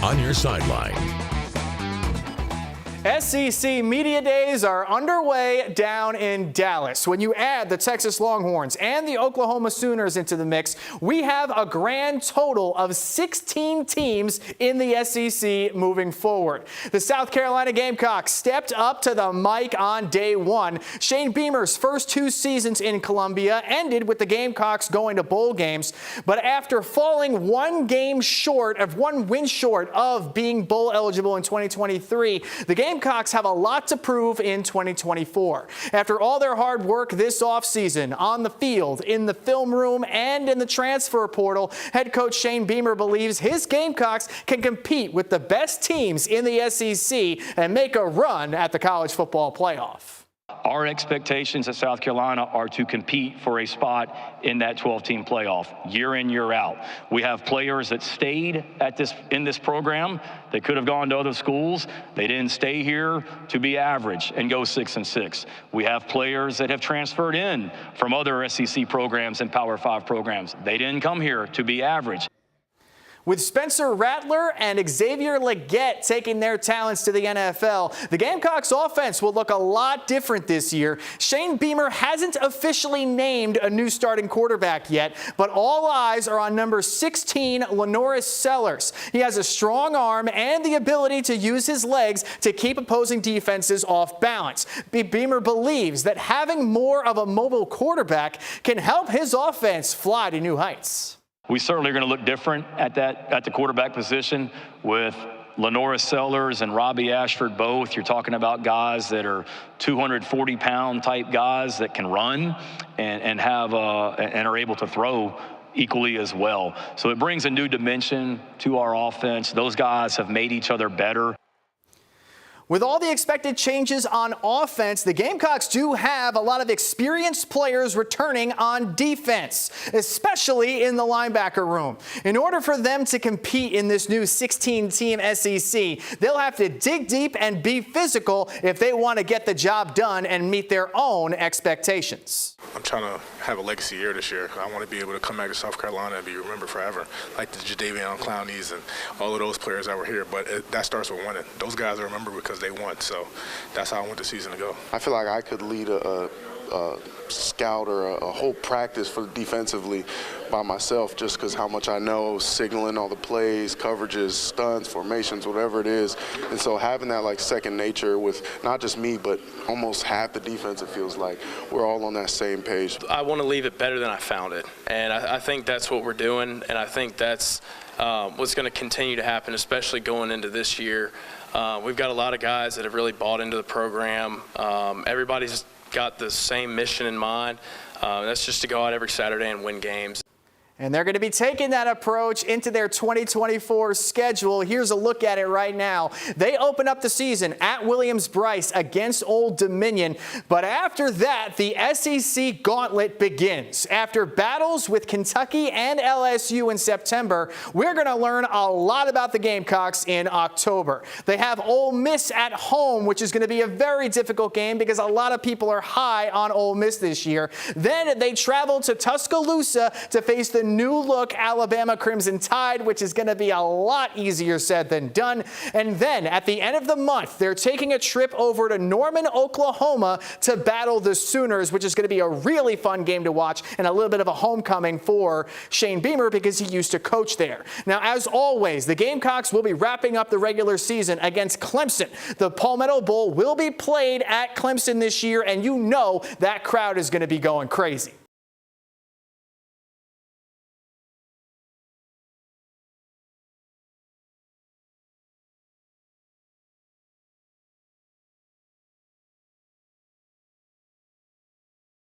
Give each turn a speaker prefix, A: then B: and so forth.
A: on your sideline.
B: SEC Media Days are underway down in Dallas. When you add the Texas Longhorns and the Oklahoma Sooners into the mix, we have a grand total of 16 teams in the SEC moving forward. The South Carolina Gamecocks stepped up to the mic on day one. Shane Beamer's first 2 seasons in Columbia ended with the Gamecocks going to bowl games, but after falling one win short of being bowl eligible in 2023, the Gamecocks have a lot to prove in 2024. After all their hard work this offseason on the field, in the film room, and in the transfer portal, head coach Shane Beamer believes his Gamecocks can compete with the best teams in the SEC and make a run at the college football playoff.
C: Our expectations at South Carolina are to compete for a spot in that 12-team playoff year in, year out. We have players that stayed in this program. They could have gone to other schools. They didn't stay here to be average and go 6-6. We have players that have transferred in from other SEC programs and Power 5 programs. They didn't come here to be average.
B: With Spencer Rattler and Xavier Legette taking their talents to the NFL, the Gamecocks offense will look a lot different this year. Shane Beamer hasn't officially named a new starting quarterback yet, but all eyes are on number 16, Lenoris Sellers. He has a strong arm and the ability to use his legs to keep opposing defenses off balance. Beamer believes that having more of a mobile quarterback can help his offense fly to new heights.
C: We certainly are going to look different at the quarterback position with Lenoris Sellers and Robbie Ashford both. You're talking about guys that are 240-pound type guys that can run and are able to throw equally as well. So it brings a new dimension to our offense. Those guys have made each other better.
B: With all the expected changes on offense, the Gamecocks do have a lot of experienced players returning on defense, especially in the linebacker room. In order for them to compete in this new 16-team SEC, they'll have to dig deep and be physical if they want to get the job done and meet their own expectations.
D: I'm trying to have a legacy year this year. I want to be able to come back to South Carolina and be remembered forever, like the Jadeveon Clowneys and all of those players that were here. But that starts with winning. Those guys are remembered because they won. So that's how I want the season to go.
E: I feel like I could lead a scout or a whole practice for defensively by myself, just because how much I know, signaling all the plays, coverages, stunts, formations, whatever it is. And so having that like second nature with not just me, but almost half the defense, it feels like we're all on that same page.
F: I want to leave it better than I found it, and I think that's what we're doing, and I think that's what's going to continue to happen, especially going into this year. We've got a lot of guys that have really bought into the program. Everybody's got the same mission in mind. That's just to go out every Saturday and win games.
B: And they're going to be taking that approach into their 2024 schedule. Here's a look at it right now. They open up the season at Williams-Brice against Old Dominion. But after that, the SEC gauntlet begins. After battles with Kentucky and LSU in September, we're going to learn a lot about the Gamecocks in October. They have Ole Miss at home, which is going to be a very difficult game because a lot of people are high on Ole Miss this year. Then they travel to Tuscaloosa to face the new-look Alabama Crimson Tide, which is going to be a lot easier said than done. And then at the end of the month, they're taking a trip over to Norman, Oklahoma to battle the Sooners, which is going to be a really fun game to watch and a little bit of a homecoming for Shane Beamer because he used to coach there. Now, as always, the Gamecocks will be wrapping up the regular season against Clemson. The Palmetto Bowl will be played at Clemson this year, and you know that crowd is going to be going crazy.